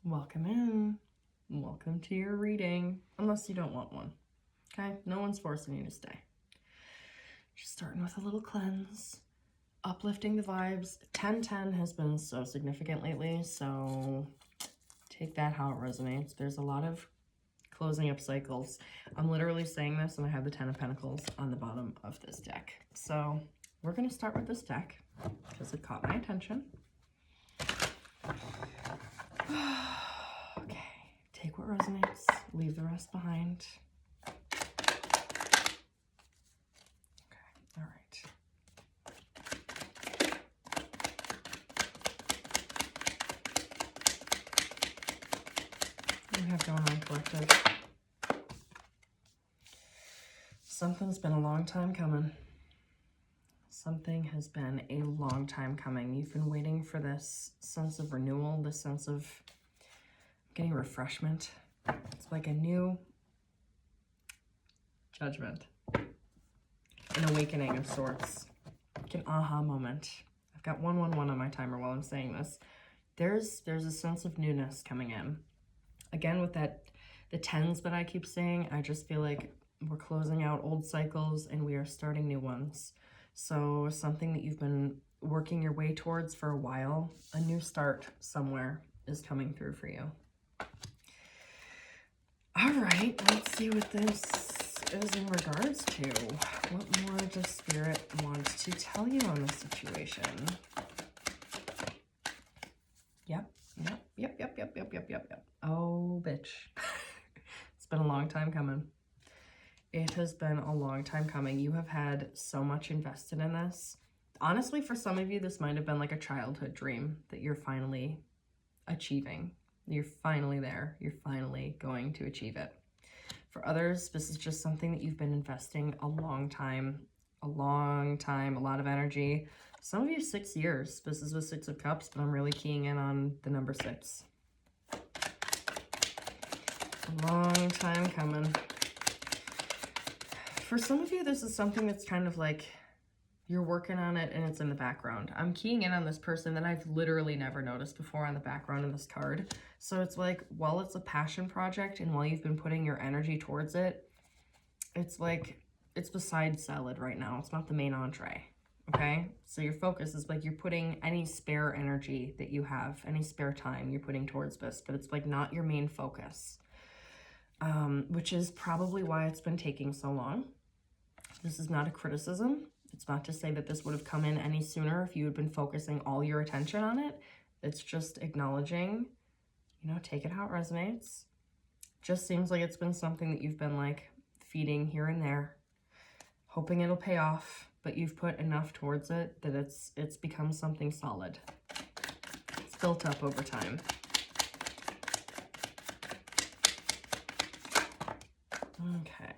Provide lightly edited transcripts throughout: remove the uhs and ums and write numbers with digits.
Welcome in. Welcome to your reading. Unless you don't want one. Okay? No one's forcing you to stay. Just starting with a little cleanse. Uplifting the vibes. 10-10 has been so significant lately, so take that how it resonates. There's a lot of closing up cycles. I'm literally saying this and I have the 10 of Pentacles on the bottom of this deck. So we're going to start with this deck because it caught my attention. Okay, take what resonates, leave the rest behind. Okay, all right. What do we have going on, collective? Something's been a long time coming. Something has been a long time coming. You've been waiting for this sense of renewal, this sense of getting refreshment. It's like a new judgment, an awakening of sorts, like an aha moment. I've got 111 on my timer while I'm saying this. There's a sense of newness coming in. Again, with that, the 10s that I keep saying, I just feel like we're closing out old cycles and we are starting new ones. So something that you've been working your way towards for a while, a new start somewhere is coming through for you. All right, let's see what this is in regards to. What more does Spirit want to tell you on this situation? Yep. Oh, bitch. It's been a long time coming. It has been a long time coming. You have had so much invested in this. Honestly, for some of you, this might have been like a childhood dream that you're finally achieving. You're finally there. You're finally going to achieve it. For others, this is just something that you've been investing a long time, a lot of energy. Some of you 6 years. This is the 6 of Cups, but I'm really keying in on the number 6. A long time coming. For some of you, this is something that's kind of like you're working on it and it's in the background. I'm keying in on this person that I've literally never noticed before on the background of this card. So it's like, while it's a passion project and while you've been putting your energy towards it, it's like it's the side salad right now. It's not the main entree. Okay? So your focus is like you're putting any spare energy that you have, any spare time you're putting towards this, but it's like not your main focus. Which is probably why it's been taking so long. This is not a criticism. It's not to say that this would have come in any sooner if you had been focusing all your attention on it. It's just acknowledging, you know, take it how it resonates. Just seems like it's been something that you've been like feeding here and there, hoping it'll pay off, but you've put enough towards it that it's become something solid. It's built up over time. Okay.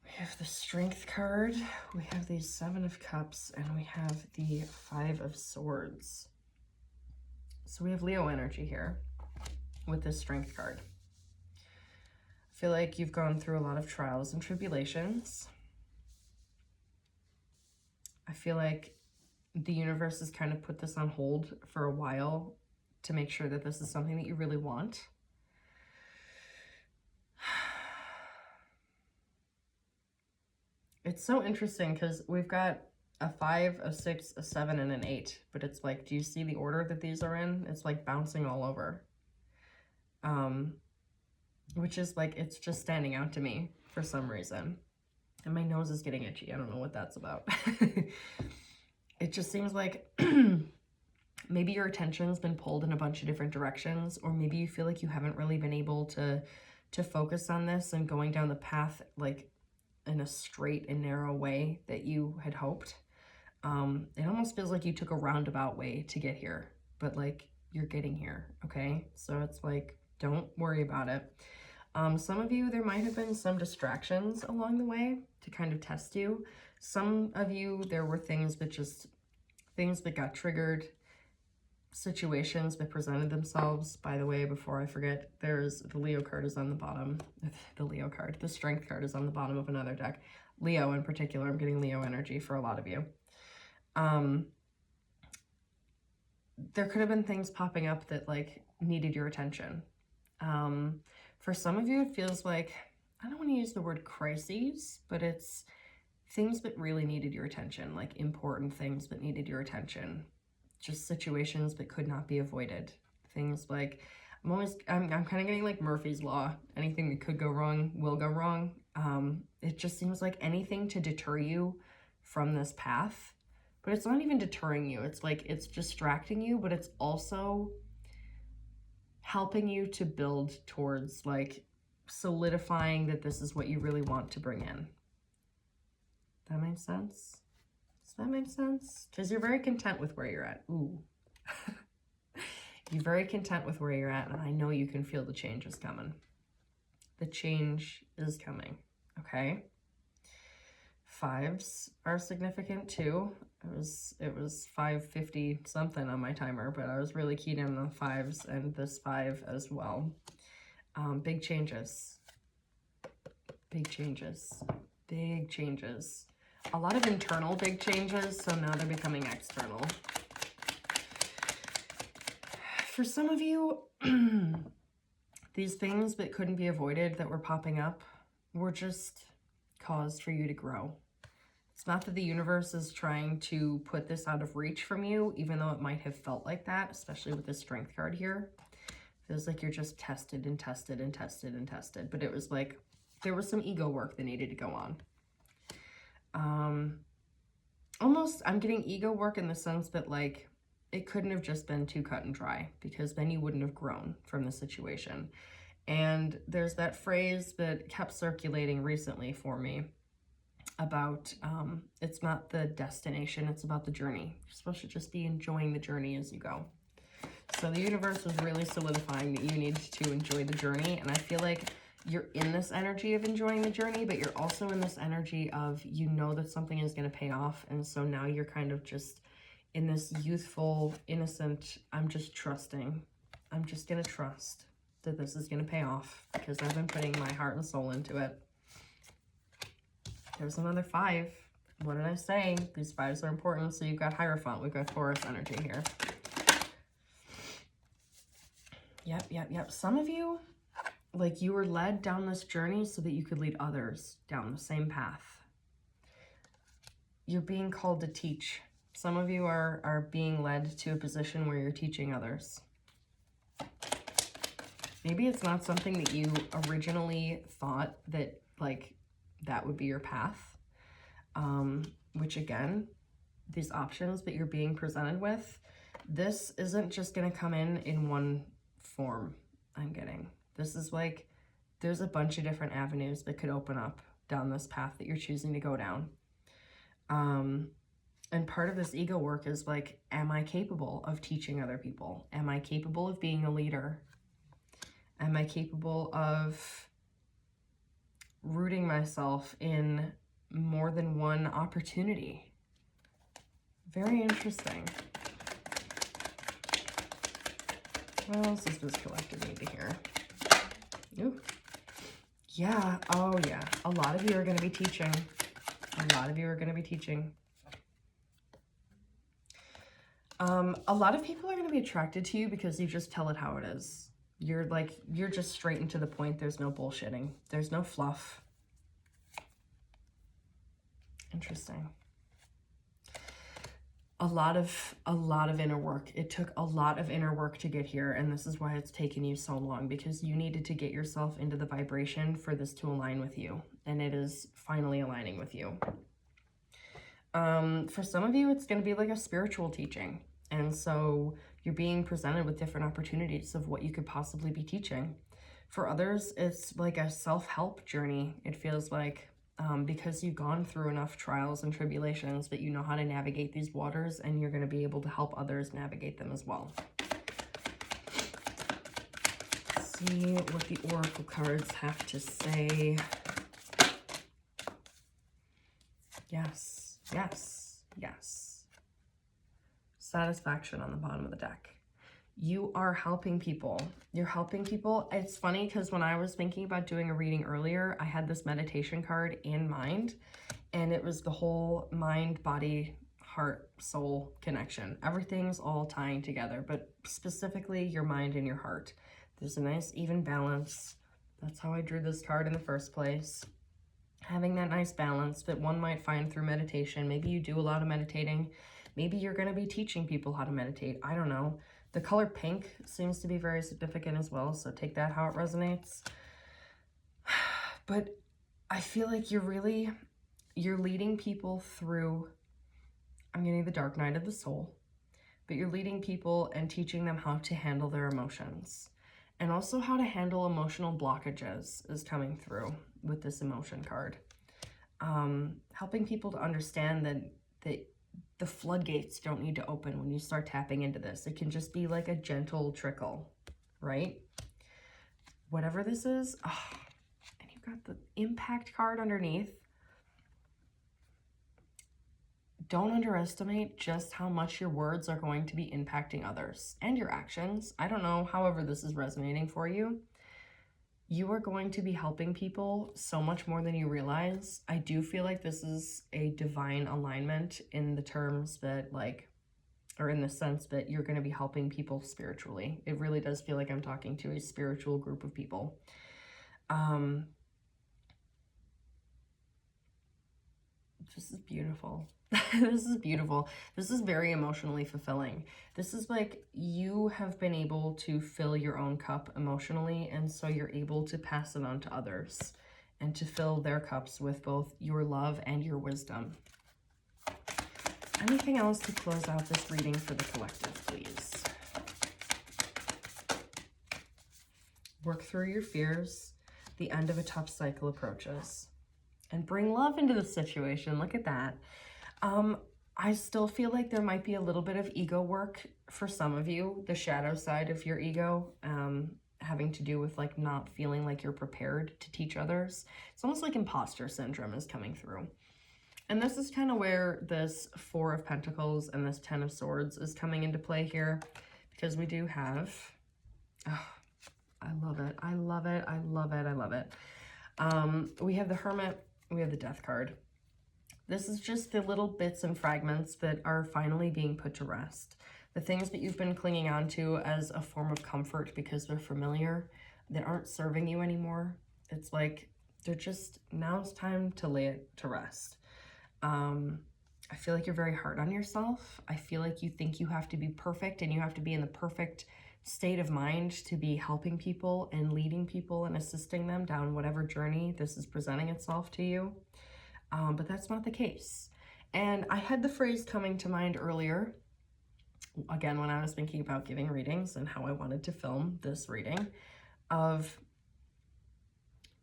We have the Strength card, we have the 7 of Cups, and we have the 5 of Swords. So we have Leo energy here with this Strength card. I feel like you've gone through a lot of trials and tribulations. I feel like the universe has kind of put this on hold for a while to make sure that this is something that you really want. It's so interesting because we've got a 5, a 6, a 7, and an 8. But it's like, do you see the order that these are in? It's like bouncing all over. Which is like, it's just standing out to me for some reason. And my nose is getting itchy. I don't know what that's about. It just seems like maybe your attention's been pulled in a bunch of different directions. Or maybe you feel like you haven't really been able to focus on this and going down the path like in a straight and narrow way that you had hoped. It almost feels like you took a roundabout way to get here, but like you're getting here, okay? So it's like, don't worry about it. Some of you, there might have been some distractions along the way to kind of test you. Some of you, there were things that got triggered, situations that presented themselves. By the way, before I forget, there's the Leo card is on the bottom. The Strength card is on the bottom of another deck. Leo in particular, I'm getting Leo energy for a lot of you. there could have been things popping up that like needed your attention. For some of you, it feels like, I don't want to use the word crises, but it's things that really needed your attention, like important things that needed your attention, just situations that could not be avoided. Things like, I'm kind of getting like Murphy's Law. Anything that could go wrong will go wrong. It just seems like anything to deter you from this path, but it's not even deterring you. It's like, it's distracting you, but it's also helping you to build towards like solidifying that this is what you really want to bring in. That makes sense? Does that make sense? Because you're very content with where you're at. Ooh. You're very content with where you're at, and I know you can feel the change is coming. The change is coming, okay? 5s are significant too. It was 550 something on my timer, but I was really keyed in on the 5s and this 5 as well. Big changes. Big changes. Big changes. A lot of internal big changes, so now they're becoming external. For some of you, these things that couldn't be avoided that were popping up were just caused for you to grow. It's not that the universe is trying to put this out of reach from you, even though it might have felt like that, especially with the Strength card here. It feels like you're just tested and tested and tested and tested, but it was like there was some ego work that needed to go on. Almost, I'm getting ego work in the sense that like it couldn't have just been too cut and dry, because then you wouldn't have grown from the situation. And there's that phrase that kept circulating recently for me about it's not the destination, it's about the journey. You're supposed to just be enjoying the journey as you go. So the universe was really solidifying that you need to enjoy the journey, and I feel like you're in this energy of enjoying the journey, but you're also in this energy of, you know that something is going to pay off, and so now you're kind of just in this youthful, innocent, I'm just trusting. I'm just going to trust that this is going to pay off because I've been putting my heart and soul into it. There's another 5. What did I say? These 5s are important. So you've got Hierophant. We've got Taurus energy here. Yep. Some of you, like, you were led down this journey so that you could lead others down the same path. You're being called to teach. Some of you are being led to a position where you're teaching others. Maybe it's not something that you originally thought that, like, that would be your path. Which, again, these options that you're being presented with, this isn't just going to come in one form, I'm getting. This is like, there's a bunch of different avenues that could open up down this path that you're choosing to go down. And part of this ego work is like, am I capable of teaching other people? Am I capable of being a leader? Am I capable of rooting myself in more than one opportunity? Very interesting. What else does this collective need to hear? Ooh. Yeah, oh yeah. A lot of you are going to be teaching. A lot of you are going to be teaching. A lot of people are going to be attracted to you because you just tell it how it is. You're just straight and to the point. There's no bullshitting. There's no fluff. Interesting. A lot of inner work. It took a lot of inner work to get here, and this is why it's taken you so long, because you needed to get yourself into the vibration for this to align with you, and it is finally aligning with you. For some of you, it's going to be like a spiritual teaching, and so you're being presented with different opportunities of what you could possibly be teaching. For others, it's like a self-help journey. It feels like, because you've gone through enough trials and tribulations that you know how to navigate these waters, and you're going to be able to help others navigate them as well. Let's see what the Oracle cards have to say. Yes, yes, yes. Satisfaction on the bottom of the deck. You are helping people. You're helping people. It's funny because when I was thinking about doing a reading earlier, I had this meditation card in mind, and it was the whole mind, body, heart, soul connection. Everything's all tying together, but specifically your mind and your heart. There's a nice even balance. That's how I drew this card in the first place. Having that nice balance that one might find through meditation. Maybe you do a lot of meditating. Maybe you're going to be teaching people how to meditate. I don't know. The color pink seems to be very significant as well, so take that how it resonates. But I feel like you're leading people through, I'm getting the dark night of the soul, but you're leading people and teaching them how to handle their emotions. And also how to handle emotional blockages is coming through with this emotion card. Helping people to understand that the floodgates don't need to open when you start tapping into this. It can just be like a gentle trickle, right? Whatever this is. Oh, and you've got the impact card underneath. Don't underestimate just how much your words are going to be impacting others and your actions. I don't know, however this is resonating for you. You are going to be helping people so much more than you realize. I do feel like this is a divine alignment in the terms that or in the sense that you're going to be helping people spiritually. It really does feel like I'm talking to a spiritual group of people. This is beautiful. This is beautiful. This is very emotionally fulfilling. This is like you have been able to fill your own cup emotionally, and so you're able to pass it on to others and to fill their cups with both your love and your wisdom. Anything else to close out this reading for the collective, please? Work through your fears. The end of a tough cycle approaches. And bring love into the situation. Look at that. I still feel like there might be a little bit of ego work for some of you, the shadow side of your ego, having to do with like not feeling like you're prepared to teach others. It's almost like imposter syndrome is coming through. And this is kind of where this Four of Pentacles and this Ten of Swords is coming into play here, because we do have, oh, I love it. I love it. I love it. I love it. We have the Hermit, we have the Death card. This is just the little bits and fragments that are finally being put to rest. The things that you've been clinging on to as a form of comfort because they're familiar, that aren't serving you anymore. It's like, they're just, now it's time to lay it to rest. I feel like you're very hard on yourself. I feel like you think you have to be perfect and you have to be in the perfect state of mind to be helping people and leading people and assisting them down whatever journey this is presenting itself to you. But that's not the case. And I had the phrase coming to mind earlier, again, when I was thinking about giving readings and how I wanted to film this reading, of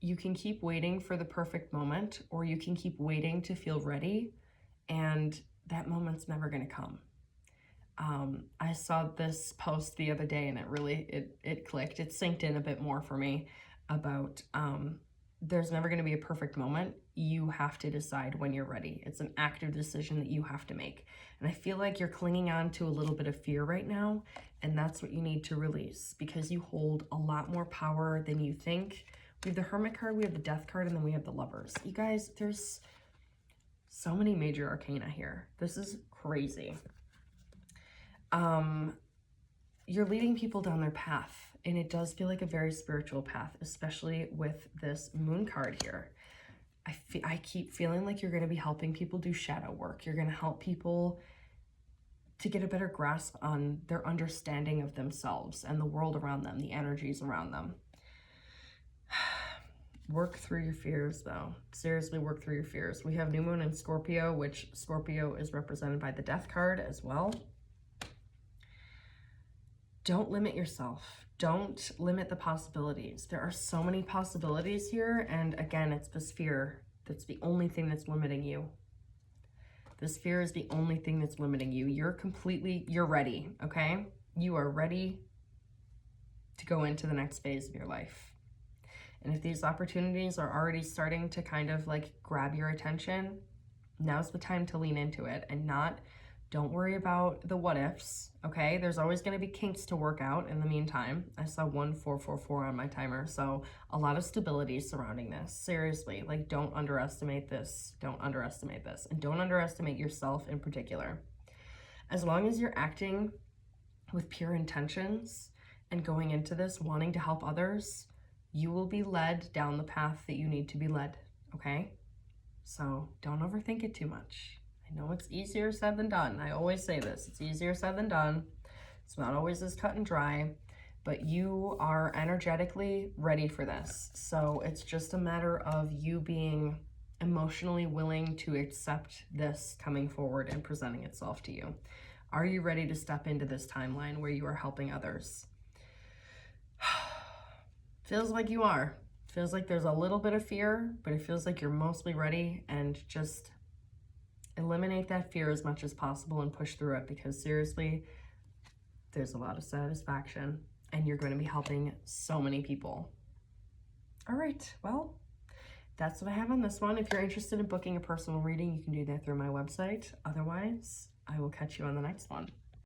you can keep waiting for the perfect moment, or you can keep waiting to feel ready, and that moment's never going to come. I saw this post the other day and it clicked. It synced in a bit more for me about there's never going to be a perfect moment. You have to decide when you're ready. It's an active decision that you have to make. And I feel like you're clinging on to a little bit of fear right now, and that's what you need to release, because you hold a lot more power than you think. We have the Hermit card, we have the Death card, and then we have the Lovers. You guys, there's so many major arcana here. This is crazy. You're leading people down their path, and it does feel like a very spiritual path, especially with this Moon card here. I keep feeling like you're going to be helping people do shadow work. You're going to help people to get a better grasp on their understanding of themselves and the world around them, the energies around them. Work through your fears, though. Seriously, work through your fears. We have New Moon in Scorpio, which Scorpio is represented by the Death card as well. Don't limit yourself. Don't limit the possibilities. There are so many possibilities here, and again, it's this fear that's the only thing that's limiting you. This fear is the only thing that's limiting you. You're ready, okay? You are ready to go into the next phase of your life. And if these opportunities are already starting to kind of like grab your attention, now's the time to lean into it and not Don't worry about the what ifs, okay? There's always going to be kinks to work out in the meantime. I saw 1444 on my timer, so a lot of stability surrounding this. Seriously, like, don't underestimate this. Don't underestimate this. And don't underestimate yourself in particular. As long as you're acting with pure intentions and going into this wanting to help others, you will be led down the path that you need to be led, okay? So don't overthink it too much. I know it's easier said than done. I always say this, it's easier said than done. It's not always as cut and dry, but you are energetically ready for this. So it's just a matter of you being emotionally willing to accept this coming forward and presenting itself to you. Are you ready to step into this timeline where you are helping others? Feels like you are. Feels like there's a little bit of fear, but it feels like you're mostly ready, and just eliminate that fear as much as possible and push through it, because seriously, there's a lot of satisfaction and you're going to be helping so many people. All right, well, that's what I have on this one. If you're interested in booking a personal reading, you can do that through my website. Otherwise, I will catch you on the next one.